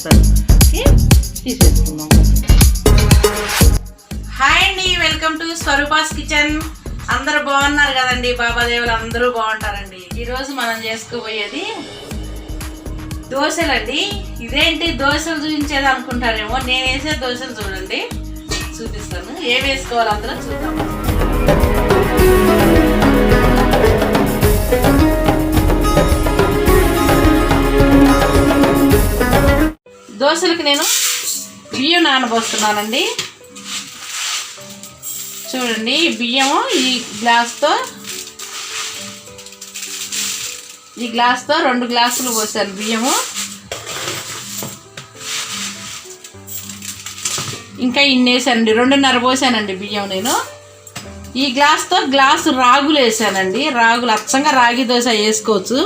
ఒకసారి తీసేసుకుందాం. హాయ్ అండి, వెల్కమ్ టు స్వరూపాస్ కిచెన్. అందరూ బాగున్నారు కదండి, బాబాదేవులు అందరూ బాగుంటారండి. ఈరోజు మనం చేసుకోబోయేది దోశలండి. ఇదేంటి దోశలు చూపించేది అనుకుంటారేమో, నేను వేసే దోశలు చూడండి, చూపిస్తాను. ఏం వేసుకోవాలి అందరూ చూద్దాం. దోశలకి నేను బియ్యం నానబోస్తున్నానండి. చూడండి, బియ్యము ఈ గ్లాస్తో 2 గ్లాసులు పోసాను బియ్యము. ఇంకా ఇన్ని వేసానండి, 2.5 పోసానండి బియ్యం నేను. ఈ గ్లాస్తో గ్లాసు రాగులు వేసానండి. రాగులు అచ్చంగా రాగి దోశ వేసుకోవచ్చు.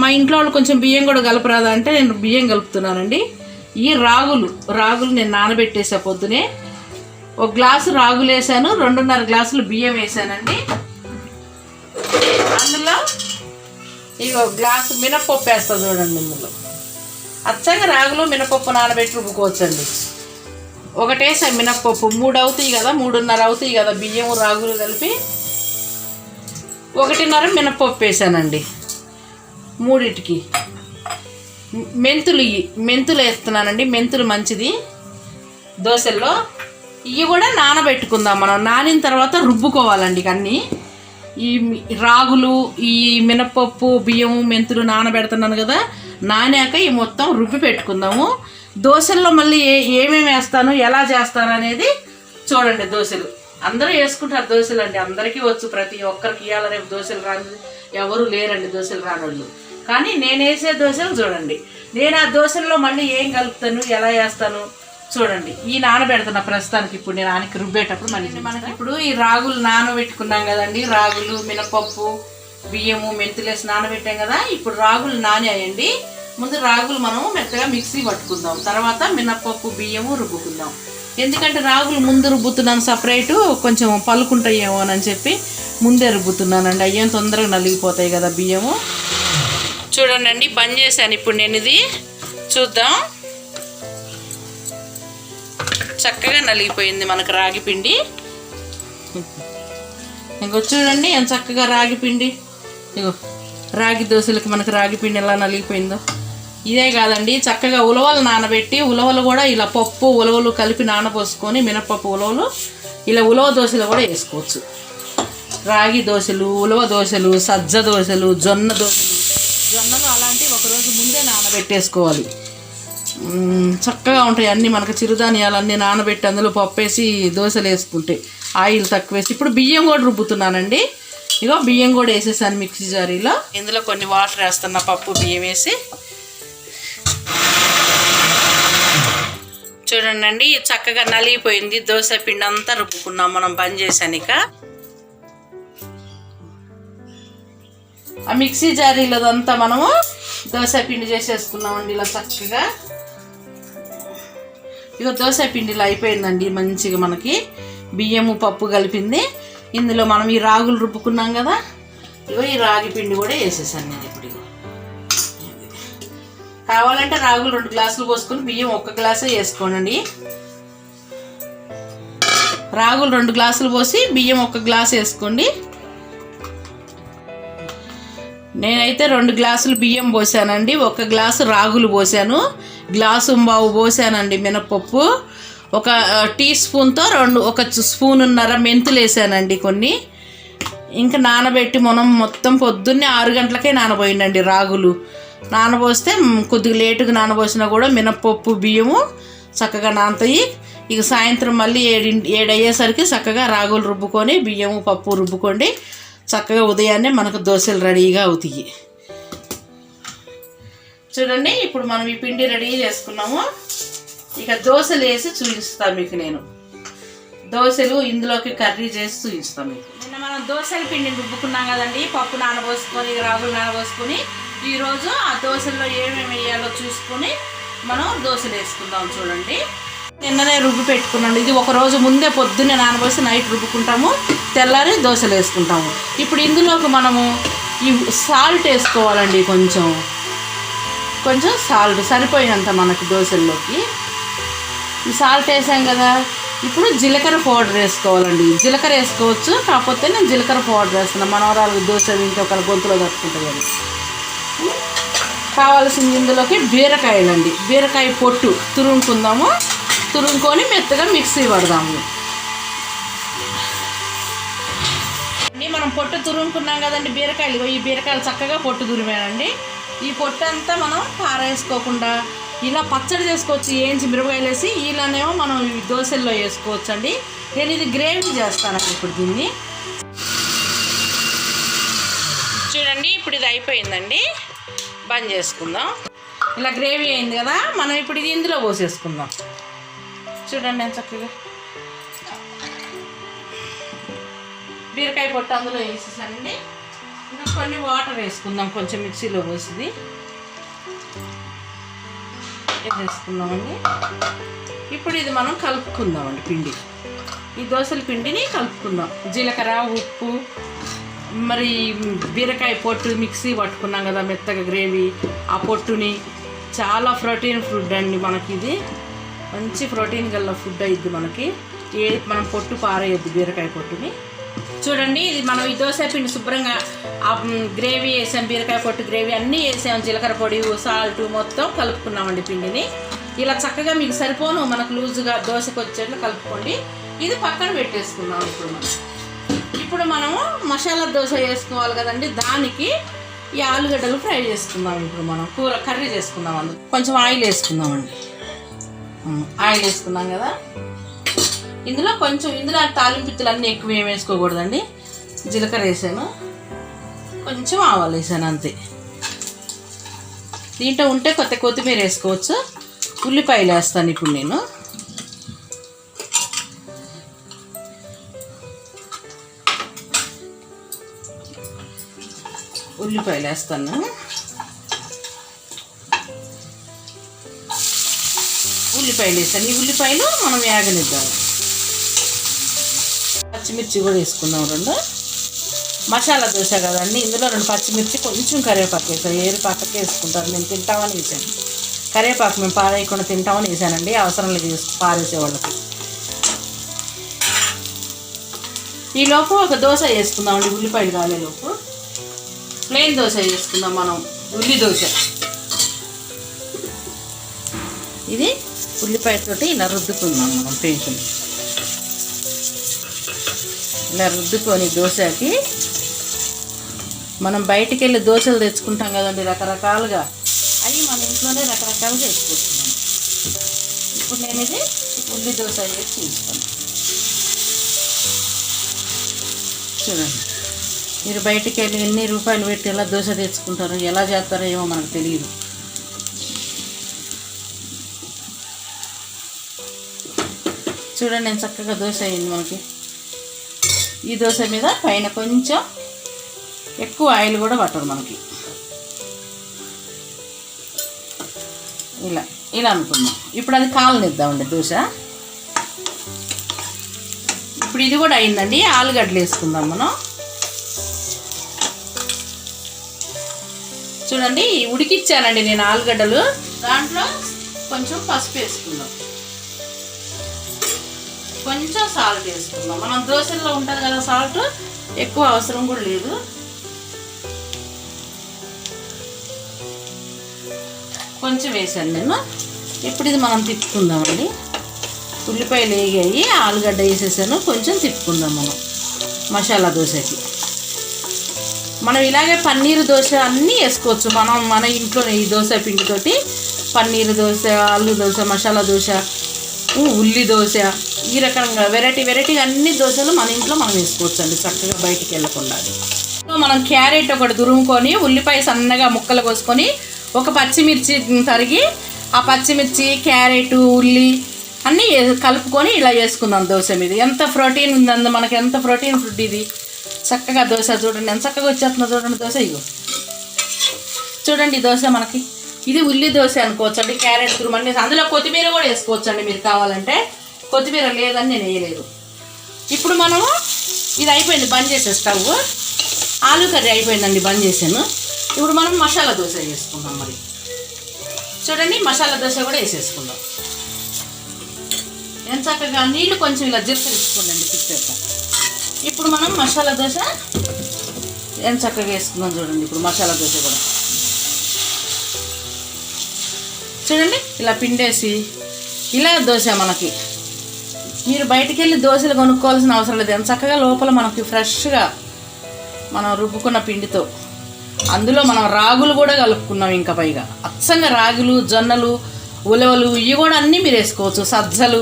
మా ఇంట్లో వాళ్ళు కొంచెం బియ్యం కూడా కలపరాదా అంటే నేను బియ్యం కలుపుతున్నానండి. ఈ రాగులు నేను నానబెట్టేసా పొద్దునే. 1 గ్లాసు రాగులు వేసాను, 2.5 గ్లాసులు బియ్యం వేసానండి. అందులో ఇక 1 గ్లాసు మినపప్పు వేస్తా చూడండి. ఇందులో అచ్చంగా రాగులు మినపప్పు నానబెట్టి రుబ్బుకోవచ్చండి. ఒకటేసా మినపప్పు 3 అవుతాయి కదా, 3.5 అవుతాయి కదా బియ్యం రాగులు కలిపి. 1.5 మినపప్పు వేసానండి. 3టికి మెంతులు వేస్తున్నానండి. మెంతులు మంచిది దోశల్లో. ఇవి కూడా నానబెట్టుకుందాం మనం. నానిన తర్వాత రుబ్బుకోవాలండి అన్నీ. ఈ రాగులు, ఈ మినపప్పు, బియ్యము, మెంతులు నానబెడుతున్నాను కదా, నానాక ఈ మొత్తం రుబ్బి పెట్టుకుందాము. దోశల్లో మళ్ళీ ఏమేమి వేస్తాను, ఎలా చేస్తాను అనేది చూడండి. దోశలు అందరూ వేసుకుంటారు దోశలు అండి, అందరికీ వచ్చు. ప్రతి ఒక్కరికి ఇవాళ రేపు దోశలు రాని ఎవరు లేరండి, దోశలు రానోళ్ళు. కానీ నేను వేసే దోశలు చూడండి. నేను ఆ దోశల్లో మళ్ళీ ఏం కలుపుతాను, ఎలా వేస్తాను చూడండి. ఈ నానబెడుతున్నా ప్రస్తుతానికి. ఇప్పుడు నేను ఆయనకి రుబ్బేటప్పుడు మళ్ళీ మనకి ఇప్పుడు ఈ రాగులు నానబెట్టుకున్నాం కదండి. రాగులు, మినపప్పు, బియ్యము, మెంతులు వేసి నానబెట్టాం కదా. ఇప్పుడు రాగులు నానేయండి. ముందు రాగులు మనం మెత్తగా మిక్సీ పట్టుకుందాం, తర్వాత మినపప్పు, బియ్యము రుబ్బుకుందాం. ఎందుకంటే రాగులు ముందు రుబ్బుతున్నాను సపరేటు, కొంచెం పలుకుంటాయేమో అని చెప్పి ముందే రుబ్బుతున్నానండి. అయ్యేం తొందరగా నలిగిపోతాయి కదా బియ్యము. చూడండి, బంద్ చేశాను ఇప్పుడు నేను. ఇది చూద్దాం. చక్కగా నలిగిపోయింది మనకు రాగి పిండి. ఇంకో చూడండి ఎంత చక్కగా రాగి పిండి. ఇగో రాగి దోశలకి మనకు రాగి పిండి ఎలా నలిగిపోయిందో. ఇదే కాదండి, చక్కగా ఉలవలు నానబెట్టి, ఉలవలు కూడా ఇలా పప్పు ఉలవలు కలిపి నానబోసుకొని, మినపప్పు ఉలవలు ఇలా ఉలవ దోశలు కూడా వేసుకోవచ్చు. రాగి దోశలు, ఉలవ దోశలు, సజ్జ దోశలు, జొన్న దోశలు. జొన్నలు అలాంటివి ఒకరోజు ముందే నానబెట్టేసుకోవాలి. చక్కగా ఉంటాయి అన్నీ. మనకు చిరుధాన్యాలన్నీ నానబెట్టి అందులో పప్పు వేసి దోశలు వేసుకుంటే ఆయిల్ తక్కువ వేసి. ఇప్పుడు బియ్యం కూడా రుబ్బుతున్నానండి. ఇగో బియ్యం కూడా వేసేసాను మిక్సీ జారీలో. ఇందులో కొన్ని వాటర్ వేస్తున్నా, పప్పు బియ్యం వేసి. చూడండి, చక్కగా నలిగిపోయింది. దోశ పిండి అంతా రుబ్బుకున్నాం మనం. బంద్ చేశాను. ఇక ఆ మిక్సీ జారీలో అంతా మనము దోశ పిండి చేసేసుకున్నామండి ఇలా చక్కగా. ఇక దోశ పిండిలో అయిపోయిందండి మంచిగా. మనకి బియ్యము పప్పు కలిపింది. ఇందులో మనం ఈ రాగులు రుబ్బుకున్నాం కదా, ఇగో ఈ రాగి పిండి కూడా వేసేసాను నేను ఇప్పుడు. కావాలంటే రాగులు 2 గ్లాసులు పోసుకొని బియ్యం 1 గ్లాసే వేసుకోనండి. రాగులు 2 గ్లాసులు పోసి బియ్యం 1 గ్లాస్ వేసుకోండి. నేనైతే 2 గ్లాసులు బియ్యం పోసానండి, 1 గ్లాసు రాగులు పోసాను, గ్లాసు బావు పోసానండి మినపప్పు. 1 టీ స్పూన్తో 1 స్పూనున్నర మెంతులు వేసానండి కొన్ని. ఇంకా నానబెట్టి మనం మొత్తం పొద్దున్నే 6 గంటలకే నానబోయిందండి రాగులు. నానబోస్తే కొద్దిగా లేటుగా నానబోసినా కూడా మినపప్పు, బియ్యము చక్కగా నానతాయి. ఇక సాయంత్రం మళ్ళీ 7 అయ్యేసరికి చక్కగా రాగులు రుబ్బుకొని బియ్యము పప్పు రుబ్బుకోండి. చక్కగా ఉదయాన్నే మనకు దోశలు రెడీగా అవుతాయి. చూడండి, ఇప్పుడు మనం ఈ పిండి రెడీ చేసుకున్నాము. ఇక దోశలు వేసి చూపిస్తాను మీకు నేను. దోశలు ఇందులోకి కర్రీ చేసి చూపిస్తాను మీకు. నిన్న మనం దోశల పిండిని రుబ్బుకున్నాం కదండి, పప్పు నానబోసుకొని రాగులు నానబోసుకొని. ఈరోజు ఆ దోశల్లో ఏమేమి వేయాలో చూసుకొని మనం దోశలు వేసుకుందాం. చూడండి, నిన్ననే రుబ్బి పెట్టుకున్నాను. ఇది ఒక రోజు ముందే పొద్దున్నే నానబోసి నైట్ రుబ్బుకుంటాము, తెల్లారి దోశలు వేసుకుంటాము. ఇప్పుడు ఇందులోకి మనము ఈ సాల్ట్ వేసుకోవాలండి. కొంచెం కొంచెం సాల్ట్ సరిపోయినంత మనకి దోశల్లోకి. ఈ సాల్ట్ వేసాం కదా, ఇప్పుడు జీలకర్ర పౌడర్ వేసుకోవాలండి. జీలకర్ర వేసుకోవచ్చు, కాకపోతే నేను జీలకర్ర పౌడర్ వేస్తున్నాను. మనవరాలు దోశ తింటే ఒక గొంతులో తట్టుకుంటుంది అని. కావాల్సింది ఇందులోకి బీరకాయలండి. బీరకాయ పొట్టు తురుముకుందాము. తురుముకొని మెత్తగా మిక్సీ పడదాము. మనం పొట్టు తురుముకున్నాం కదండి బీరకాయలు. ఈ బీరకాయలు చక్కగా పొట్టు తురిమానండి. ఈ పొట్టు అంతా మనం పారేసుకోకుండా ఇలా పచ్చడి చేసుకోవచ్చు. ఏంచి మిరపకాయలు వేసి ఇలానేమో మనం ఈ దోశల్లో వేసుకోవచ్చు అండి. నేను ఇది గ్రేవీ చేస్తానండి ఇప్పుడు దీన్ని. చూడండి ఇప్పుడు ఇది అయిపోయిందండి. బంద్ చేసుకుందాం. ఇలా గ్రేవీ అయింది కదా, మనం ఇప్పుడు ఇది ఇందులో పోసేసుకుందాం. చూడండి నేను చక్కగా బీరకాయ పొట్టు అందులో వేసేసానండి. ఇంకా కొన్ని వాటర్ వేసుకుందాం, కొంచెం మిక్సీలో పోసింది వేసుకుందామండి. ఇప్పుడు ఇది మనం కలుపుకుందామండి పిండి. ఈ దోశల పిండిని కలుపుకుందాం. జీలకర్ర, ఉప్పు, మరి బీరకాయ పొట్టు మిక్సీ పట్టుకున్నాం కదా మెత్తగా గ్రేవీ, ఆ పొట్టుని. చాలా ప్రోటీన్ ఫుడ్ అండి మనకి ఇది. మంచి ప్రోటీన్ గల ఫుడ్ అయ్యిద్ది మనకి. మనం పొట్టు పారేయద్దు బీరకాయ పొట్టుని. చూడండి ఇది మనం ఈ దోశ పిండి శుభ్రంగా గ్రేవీ వేసాం, బీరకాయ పొట్టు గ్రేవీ అన్నీ వేసాం, జీలకర్ర పొడి, సాల్ట్ మొత్తం కలుపుకున్నామండి పిండిని. ఇలా చక్కగా మీకు సరిపోను మనకు లూజుగా దోశకు వచ్చేట్లు కలుపుకోండి. ఇది పక్కన పెట్టేసుకుందాం. ఇప్పుడు మనము మసాలా దోశ వేసుకోవాలి కదండి, దానికి ఈ ఆలుగడ్డలు ఫ్రై చేసుకుందాం. ఇప్పుడు మనం కర్రీ చేసుకుందాం. అందులో కొంచెం ఆయిల్ వేసుకుందామండి. ఆయిల్ వేసుకున్నాం కదా, ఇందులో తాలింపుత్తులు అన్నీ ఎక్కువ ఏమి వేసుకోకూడదండి. జీలకర్ర వేసాను, కొంచెం ఆవాలు వేసాను అంతే. దీంట్లో ఉంటే కొత్తిమీర వేసుకోవచ్చు. ఉల్లిపాయలు వేస్తాను ఇప్పుడు నేను. ఉల్లిపాయలు వేస్తాను. ఉల్లిపాయలు వేసాను. ఈ ఉల్లిపాయలు మనం వేగనిద్దాం. పచ్చిమిర్చి కూడా వేసుకుందాం 2. మసాలా దోశ కదండి, ఇందులో 2 పచ్చిమిర్చి, కొంచెం కరివేపాకు వేసాను. పక్కకి వేసుకుంటారు, నేను తింటామని వేసాను. కరివేపాకు మేము పారేయకుండా తింటామని వేసానండి, అవసరం లేదు పారేసే వాళ్ళకి. ఈలోపు ఒక దోశ వేసుకుందామండి. ఉల్లిపాయలు కాలేలోపు ప్లెయిన్ దోశ వేసుకుందాం మనం. ఉల్లి దోశ ఇది ఉల్లిపాయతోటి ఇలా రుద్దుకుందాం మనం. పేస్ట్ ఇలా రుద్దుకొని దోశకి మనం బయటికి వెళ్ళి దోశలు తెచ్చుకుంటాం కదండి రకరకాలుగా, అవి మన ఇంట్లోనే రకరకాలుగా వేసుకుంటున్నాం. ఇప్పుడు నేను ఇది ఉల్లి దోశ వేసి చూస్తాను. చూడండి, మీరు బయటికి వెళ్ళి ఎన్ని రూపాయలు పెట్టి ఎలా దోశ తెచ్చుకుంటారో, ఎలా చేస్తారో ఏమో మనకు తెలియదు. చూడండి నేను చక్కగా దోశ అయింది మనకి. ఈ దోశ మీద పైన కొంచెం ఎక్కువ ఆయిల్ కూడా పట్టదు మనకి. ఇలా అనుకుందాం. ఇప్పుడు అది కాలనిద్దామండి దోశ. ఇప్పుడు ఇది కూడా అయిందండి. ఆలుగడ్డలు వేసుకుందాం మనం. చూడండి ఉడికిచ్చానండి నేను ఆలుగడ్డలు. దాంట్లో కొంచెం పసుపు వేసుకుందాం, కొంచెం సాల్ట్ వేసుకుందాం. మనం దోశల్లో ఉంటుంది కదా సాల్ట్, ఎక్కువ అవసరం కూడా లేదు. కొంచెం వేసాను నేను. ఇప్పుడు ఇది మనం తిప్పుకుందామండి. ఉల్లిపాయలు వేగాయి, ఆలుగడ్డ వేసేసాను, కొంచెం తిప్పుకుందాం మనం మసాలా దోశకి. మనం ఇలాగే పన్నీర్ దోశ అన్నీ వేసుకోవచ్చు మన ఇంట్లోనే. ఈ దోశ పిండితోటి పన్నీర్ దోశ, ఆలు దోశ, మసాలా దోశ, ఉల్లి దోశ, ఈ రకంగా వెరైటీగా అన్ని దోశలు మన ఇంట్లో మనం వేసుకోవచ్చు అండి, చక్కగా బయటికి వెళ్ళకుండా. మనం క్యారెట్ ఒకటి తురుముకొని, ఉల్లిపాయ సన్నగా ముక్కలు కోసుకొని, ఒక పచ్చిమిర్చి తరిగి, ఆ పచ్చిమిర్చి, క్యారెట్, ఉల్లి అన్నీ కలుపుకొని ఇలా వేసుకుందాం దోశ మీద. ఎంత ప్రోటీన్ ఉందండి మనకి, ఎంత ప్రోటీన్ ఫుడ్ ఇది. చక్కగా దోశ చూడండి ఎంత చక్కగా వచ్చేస్తుందో చూడండి దోశ. ఇగో చూడండి దోశ మనకి. ఇది ఉల్లి దోశ అనుకోవచ్చు అండి. క్యారెట్ తురుమని అందులో కొత్తిమీర కూడా వేసుకోవచ్చు అండి మీరు కావాలంటే. కొత్తిమీర లేదని నేను వేయలేదు. ఇప్పుడు మనము ఇది అయిపోయింది, బంద్ చేసే స్టవ్. ఆలు కర్రీ అయిపోయిందండి, బంద్ చేసాను. ఇప్పుడు మనం మసాలా దోశ వేసుకుందాం. మరి చూడండి మసాలా దోశ కూడా వేసేసుకుందాం. ఎంత చక్కగా నీళ్ళు కొంచెం ఇలా జీలకరించుకోండి తిప్పేట. ఇప్పుడు మనం మసాలా దోశ ఎంత చక్కగా వేసుకుందాం. చూడండి ఇప్పుడు మసాలా దోశ కూడా చూడండి ఇలా పిండేసి ఇలా దోశ మనకి మీరు బయటికి వెళ్ళి దోశలు కొనుక్కోవాల్సిన అవసరం లేదు. ఎంత చక్కగా లోపల మనకి ఫ్రెష్గా మనం రుబ్బుకున్న పిండితో అందులో మనం రాగులు కూడా కలుపుకున్నాం. ఇంకా పైగా అచ్చంగా రాగులు, జొన్నలు, ఉలవలు ఇవి కూడా అన్నీ మీరు వేసుకోవచ్చు. సజ్జలు,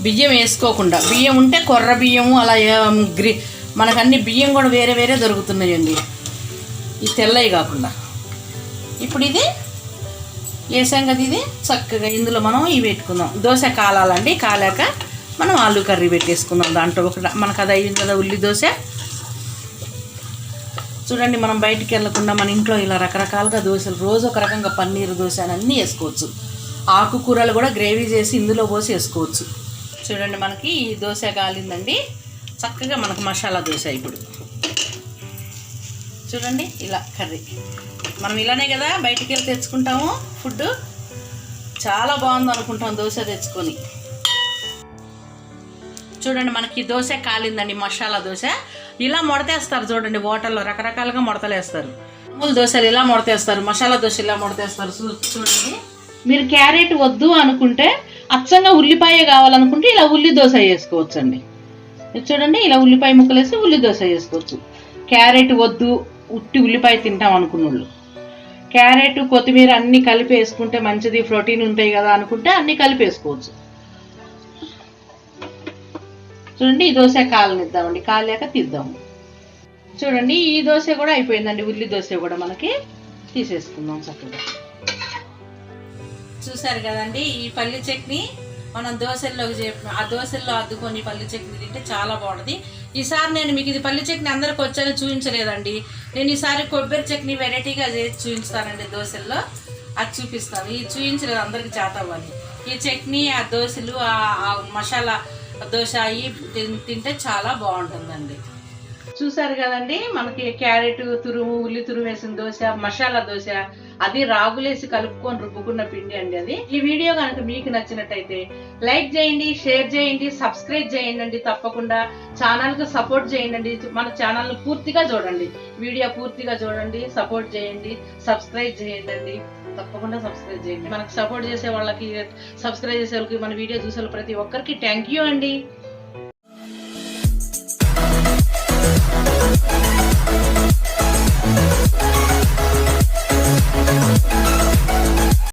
బియ్యం వేసుకోకుండా బియ్యం ఉంటే కొర్ర బియ్యము అలా మనకు అన్ని బియ్యం కూడా వేరే వేరే దొరుకుతున్నాయండి, ఈ తెల్లవి కాకుండా. ఇప్పుడు ఇది వేసాం కదా, ఇది చక్కగా ఇందులో మనం ఇవి పెట్టుకుందాం. దోశ కాలాలండి, కాలాక మనం ఆలు కర్రీ పెట్టేసుకుందాం. దాంట్లో ఒక మనకు అది అయింది కదా ఉల్లి దోశ. చూడండి మనం బయటికి వెళ్ళకుండా మన ఇంట్లో ఇలా రకరకాలుగా దోశలు, రోజు ఒక రకంగా పన్నీర్ దోశ అని అన్నీ వేసుకోవచ్చు. ఆకుకూరలు కూడా గ్రేవీ చేసి ఇందులో పోసి వేసుకోవచ్చు. చూడండి మనకి ఈ దోశ కాలిందండి, చక్కగా మనకు మసాలా దోశ. ఇప్పుడు చూడండి ఇలా కర్రీ మనం ఇలానే కదా బయటికి వెళ్ళి తెచ్చుకుంటాము. ఫుడ్ చాలా బాగుంది అనుకుంటాం దోశ తెచ్చుకొని. చూడండి మనకి దోశ కాలిందండి, మసాలా దోశ. ఇలా ముడతేస్తారు చూడండి, హోటల్లో రకరకాలుగా ముడతలు వేస్తారు. మామూలు దోశలు ఇలా ముడతేస్తారు, మసాలా దోశ ఇలా ముడతేస్తారు. చూడండి మీరు క్యారెట్ వద్దు అనుకుంటే, అచ్చంగా ఉల్లిపాయ కావాలనుకుంటే ఇలా ఉల్లి దోశ వేసుకోవచ్చు అండి. చూడండి ఇలా ఉల్లిపాయ ముక్కలు వేసి ఉల్లి దోశ వేసుకోవచ్చు. క్యారెట్ వద్దు, ఉట్టి ఉల్లిపాయ తింటాం అనుకున్నోళ్ళు క్యారెట్, కొత్తిమీర అన్నీ కలిపి వేసుకుంటే మంచిది, ప్రోటీన్ ఉంటాయి కదా అనుకుంటే అన్నీ కలిపి వేసుకోవచ్చు. చూడండి ఈ దోశ కాలనిద్దామండి, కాలాక తీద్దాము. చూడండి ఈ దోశ కూడా అయిపోయిందండి, ఉల్లి దోశ కూడా మనకి తీసేసుకుందాం చక్కగా. చూసారు కదండి ఈ పల్లి చట్నీ మనం దోశల్లోకి చెప్పిన ఆ దోశల్లో అద్దుకొని పల్లి చట్నీ తింటే చాలా బాగుంటుంది. ఈసారి నేను మీకు ఇది పల్లి చట్నీ అందరికి వచ్చానో చూపించలేదండి, నేను ఈసారి కొబ్బరి చట్నీ వెరైటీగా చేసి చూపిస్తానండి దోశల్లో, అది చూపిస్తాను. ఇది చూపించలేదు అందరికి చేత అవ్వాలి. ఈ చట్నీ, ఆ దోశలు, ఆ మసాలా దోశ అవి తింటే చాలా బాగుంటుందండి. చూసారు కదండి మనకి క్యారెట్ తురుము, ఉల్లి తురుము వేసిన దోశ, మసాలా దోశ, అది రాగులేసి కలుపుకొని రుబ్బుకున్న పిండి అండి అది. ఈ వీడియో కనుక మీకు నచ్చినట్టయితే లైక్ చేయండి, షేర్ చేయండి, సబ్స్క్రైబ్ చేయండి. తప్పకుండా ఛానల్కి సపోర్ట్ చేయండి. మన ఛానల్ని పూర్తిగా చూడండి, వీడియో పూర్తిగా చూడండి, సపోర్ట్ చేయండి, సబ్స్క్రైబ్ చేయండి. తప్పకుండా సబ్స్క్రైబ్ చేయండి. మనకు సపోర్ట్ చేసే వాళ్ళకి, సబ్స్క్రైబ్ చేసే వాళ్ళకి, మన వీడియో చూసే ప్రతి ఒక్కరికి థ్యాంక్ యూ అండి.